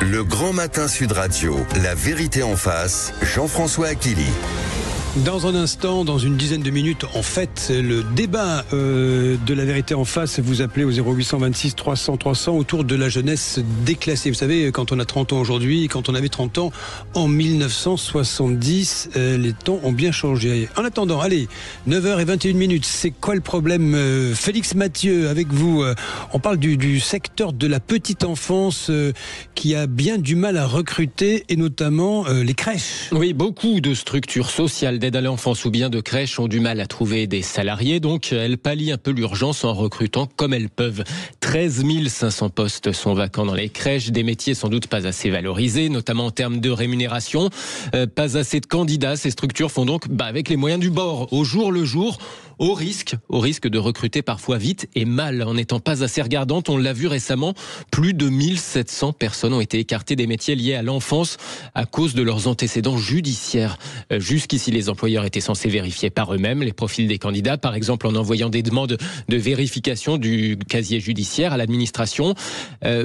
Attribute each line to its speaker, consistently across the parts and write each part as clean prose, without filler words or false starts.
Speaker 1: Le Grand Matin Sud Radio, la vérité en face, Jean-François Achilly.
Speaker 2: Dans un instant, dans une dizaine de minutes, en fait, le débat de la vérité en face, vous appelez au 0826 300 300 autour de la jeunesse déclassée. Vous savez, quand on a 30 ans aujourd'hui, quand on avait 30 ans en 1970, les temps ont bien changé. En attendant, allez, 9h21, c'est quoi le problème? Félix Mathieu, avec vous, on parle du secteur de la petite enfance qui a bien du mal à recruter, et notamment les crèches.
Speaker 3: Oui, beaucoup de structures sociales d'aide à l'enfance ou bien de crèches ont du mal à trouver des salariés, donc elles pallient un peu l'urgence en recrutant comme elles peuvent. 13 500 postes sont vacants dans les crèches, des métiers sans doute pas assez valorisés, notamment en termes de rémunération. Pas assez de candidats, ces structures font donc avec les moyens du bord, au jour le jour, au risque de recruter parfois vite et mal, en n'étant pas assez regardantes. On l'a vu récemment, plus de 1700 personnes ont été écartées des métiers liés à l'enfance à cause de leurs antécédents judiciaires. Jusqu'ici, les employeurs étaient censés vérifier par eux-mêmes les profils des candidats, par exemple en envoyant des demandes de vérification du casier judiciaire à l'administration.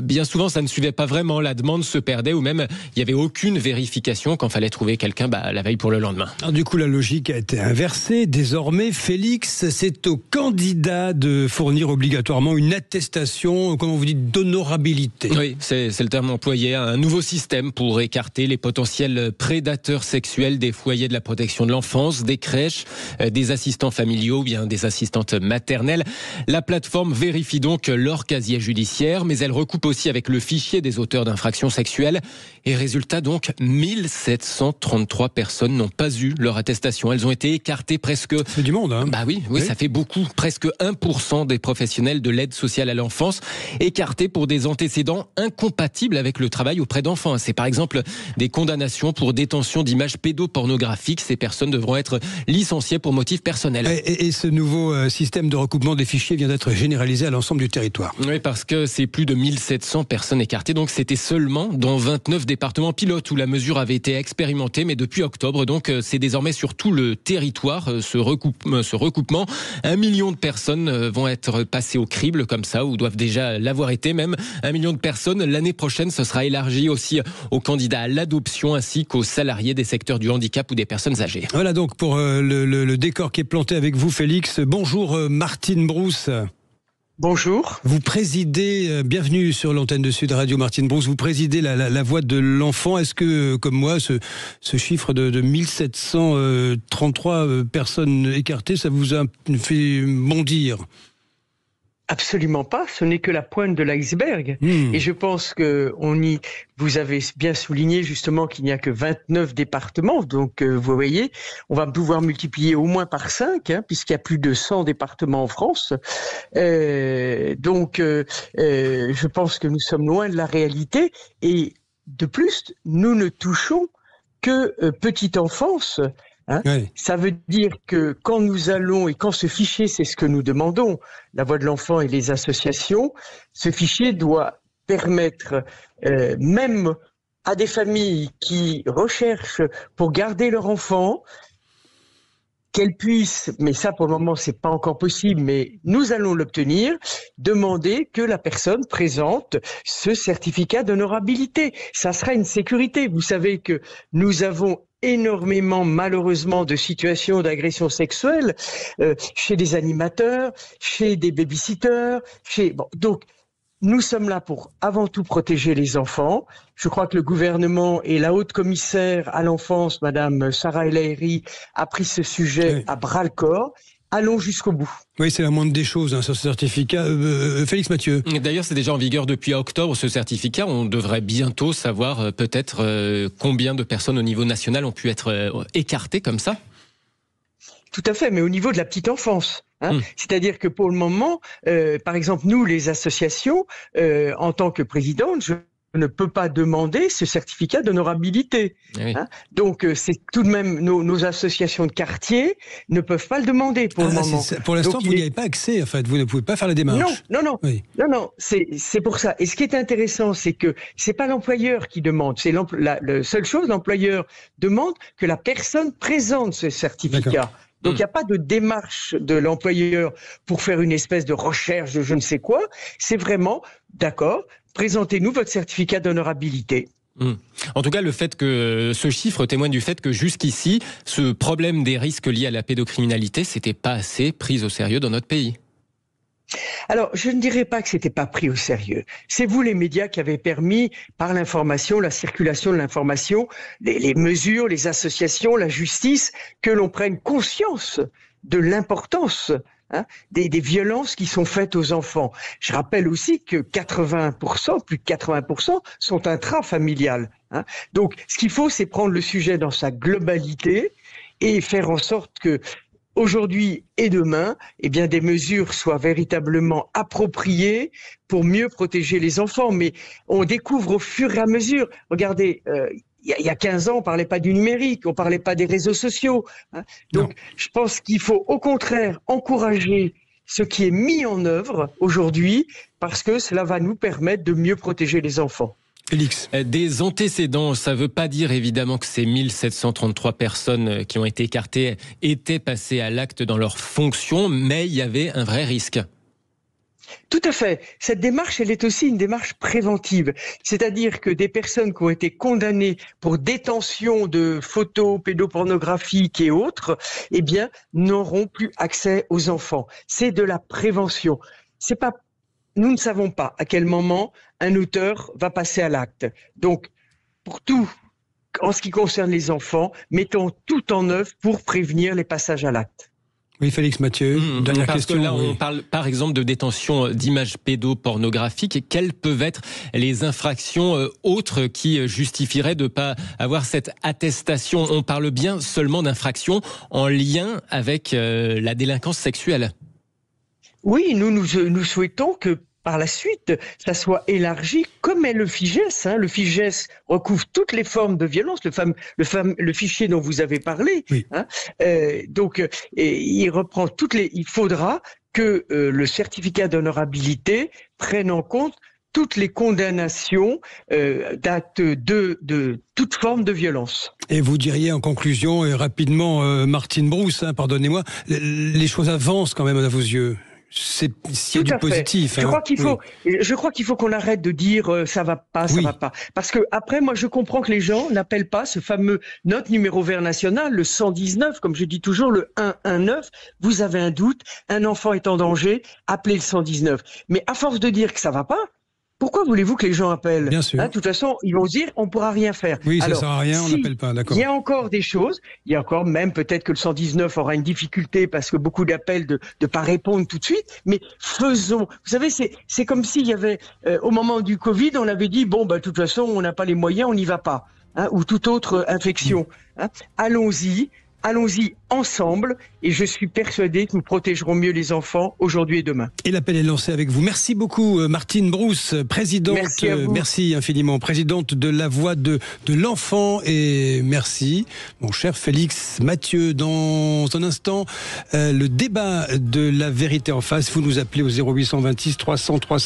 Speaker 3: Bien souvent, ça ne suivait pas vraiment, la demande se perdait ou même il n'y avait aucune vérification quand fallait trouver quelqu'un la veille pour le lendemain.
Speaker 2: Alors, du coup, la logique a été inversée. Désormais, Félix, c'est au candidat de fournir obligatoirement une attestation, comment vous dites, d'honorabilité.
Speaker 3: Oui, c'est le terme employé, un nouveau système pour écarter les potentiels prédateurs sexuels des foyers de la protection de l'enfance, des crèches, des assistants familiaux ou bien des assistantes maternelles. La plateforme vérifie donc leur casier judiciaire, mais elle recoupe aussi avec le fichier des auteurs d'infractions sexuelles. Et résultat donc, 1733 personnes n'ont pas eu leur attestation. Elles ont été écartées presque...
Speaker 2: C'est du monde, hein?
Speaker 3: Oui, ça fait beaucoup. Presque 1% des professionnels de l'aide sociale à l'enfance écartés pour des antécédents incompatibles avec le travail auprès d'enfants. C'est par exemple des condamnations pour détention d'images pédopornographiques. Ces personnes devront être licenciées pour motif personnel.
Speaker 2: Et ce nouveau système de recoupement des fichiers vient d'être généralisé à l'ensemble du territoire.
Speaker 3: Oui, parce que c'est plus de 1700 personnes écartées. Donc c'était seulement dans 29 départements pilotes où la mesure avait été expérimentée. Mais depuis octobre, donc c'est désormais sur tout le territoire ce recoupement. 1 million de personnes vont être passées au crible comme ça, ou doivent déjà l'avoir été même. 1 million de personnes. L'année prochaine, ce sera élargi aussi aux candidats à l'adoption ainsi qu'aux salariés des secteurs du handicap ou des personnes âgées.
Speaker 2: Voilà donc pour le décor qui est planté avec vous, Félix. Bonjour Martine Brousse.
Speaker 4: Bonjour.
Speaker 2: Vous présidez, bienvenue sur l'antenne de Sud Radio, Martine Brousse, vous présidez la voix de l'enfant. Est-ce que, comme moi, ce chiffre de 1733 personnes écartées, ça vous a fait bondir ?
Speaker 4: Absolument pas, ce n'est que la pointe de l'iceberg. Et je pense que vous avez bien souligné justement qu'il n'y a que 29 départements. Donc vous voyez, on va pouvoir multiplier au moins par 5, puisqu'il y a plus de 100 départements en France. Je pense que nous sommes loin de la réalité. Et de plus, nous ne touchons que petite enfance. Oui. Ça veut dire que quand nous allons, et quand ce fichier, c'est ce que nous demandons, la voix de l'enfant et les associations, ce fichier doit permettre même à des familles qui recherchent pour garder leur enfant, qu'elles puissent, mais ça pour le moment c'est pas encore possible, mais nous allons l'obtenir, demander que la personne présente ce certificat d'honorabilité. Ça sera une sécurité. Vous savez que nous avons énormément, malheureusement, de situations d'agression sexuelle chez des animateurs, chez des babysitters, donc nous sommes là pour avant tout protéger les enfants. Je crois que le gouvernement et la haute commissaire à l'enfance, Madame Sarah El Haïry, a pris ce sujet à bras-le-corps. Allons jusqu'au bout.
Speaker 2: Oui, c'est la moindre des choses sur ce certificat. Félix Mathieu.
Speaker 3: D'ailleurs, c'est déjà en vigueur depuis octobre, ce certificat. On devrait bientôt savoir peut-être combien de personnes au niveau national ont pu être écartées comme ça.
Speaker 4: Tout à fait, mais au niveau de la petite enfance. C'est-à-dire que pour le moment, par exemple, nous, les associations, en tant que présidente, je ne peux pas demander ce certificat d'honorabilité. Oui. Donc, c'est tout de même nos associations de quartier ne peuvent pas le demander pour le moment.
Speaker 2: Pour l'instant, vous n'y avez pas accès, en fait. Vous ne pouvez pas faire la démarche.
Speaker 4: Non. C'est pour ça. Et ce qui est intéressant, c'est que c'est pas l'employeur qui demande. C'est la seule chose, l'employeur demande que la personne présente ce certificat. Donc il n'y a pas de démarche de l'employeur pour faire une espèce de recherche de je ne sais quoi. C'est vraiment, d'accord, présentez-nous votre certificat d'honorabilité.
Speaker 3: En tout cas, le fait que ce chiffre témoigne du fait que jusqu'ici, ce problème des risques liés à la pédocriminalité, c'était pas assez pris au sérieux dans notre pays.
Speaker 4: Alors, je ne dirais pas que c'était pas pris au sérieux. C'est vous, les médias, qui avez permis, par l'information, la circulation de l'information, les mesures, les associations, la justice, que l'on prenne conscience de l'importance des violences qui sont faites aux enfants. Je rappelle aussi que 80%, plus de 80%, sont intrafamiliales. Donc, ce qu'il faut, c'est prendre le sujet dans sa globalité et faire en sorte que aujourd'hui et demain, eh bien, des mesures soient véritablement appropriées pour mieux protéger les enfants. Mais on découvre au fur et à mesure. Regardez, il y a 15 ans, on parlait pas du numérique, on parlait pas des réseaux sociaux. Donc, je pense qu'il faut au contraire encourager ce qui est mis en œuvre aujourd'hui, parce que cela va nous permettre de mieux protéger les enfants.
Speaker 2: Félix.
Speaker 3: Des antécédents, ça ne veut pas dire évidemment que ces 1733 personnes qui ont été écartées étaient passées à l'acte dans leurs fonctions, mais il y avait un vrai risque.
Speaker 4: Tout à fait. Cette démarche, elle est aussi une démarche préventive. C'est-à-dire que des personnes qui ont été condamnées pour détention de photos pédopornographiques et autres, eh bien, n'auront plus accès aux enfants. C'est de la prévention. C'est pas, nous ne savons pas à quel moment un auteur va passer à l'acte. Donc, pour tout, en ce qui concerne les enfants, mettons tout en œuvre pour prévenir les passages à l'acte.
Speaker 2: Oui, Félix Mathieu, dernière
Speaker 3: parce
Speaker 2: question.
Speaker 3: Que là, on parle par exemple de détention d'images pédopornographiques. Quelles peuvent être les infractions autres qui justifieraient de ne pas avoir cette attestation? On parle bien seulement d'infractions en lien avec la délinquance sexuelle.
Speaker 4: Oui, nous souhaitons que par la suite, ça soit élargi, comme est le FIJES. Le FIJES recouvre toutes les formes de violence, le fichier dont vous avez parlé.
Speaker 2: Oui.
Speaker 4: Donc, il reprend il faudra que le certificat d'honorabilité prenne en compte toutes les condamnations d'actes de toute forme de violence.
Speaker 2: Et vous diriez en conclusion, et rapidement, Martine Brousse, pardonnez-moi, les choses avancent quand même à vos yeux. C'est du positif.
Speaker 4: Je crois qu'il faut qu'on arrête de dire ça va pas, ça va pas. Parce que après, moi, je comprends que les gens n'appellent pas ce fameux notre numéro vert national, le 119, comme je dis toujours, le 119. Vous avez un doute, un enfant est en danger, appelez le 119. Mais à force de dire que ça va pas, pourquoi voulez-vous que les gens appellent?
Speaker 2: Bien sûr.
Speaker 4: De toute façon, ils vont se dire, on pourra rien faire.
Speaker 2: Oui, ça
Speaker 4: Alors,
Speaker 2: sert à rien, on n'appelle pas, d'accord.
Speaker 4: Il y a encore des choses, il y a encore même peut-être que le 119 aura une difficulté parce que beaucoup d'appels de pas répondre tout de suite, mais faisons. Vous savez, c'est comme s'il y avait, au moment du Covid, on avait dit, bon, de toute façon, on n'a pas les moyens, on n'y va pas, ou toute autre infection. Allons-y ensemble et je suis persuadé que nous protégerons mieux les enfants aujourd'hui et demain.
Speaker 2: Et l'appel est lancé avec vous. Merci beaucoup Martine Brousse, présidente, merci infiniment, présidente de la Voix de l'enfant, et merci mon cher Félix Mathieu. Dans un instant, le débat de la vérité en face, vous nous appelez au 0826 300 300.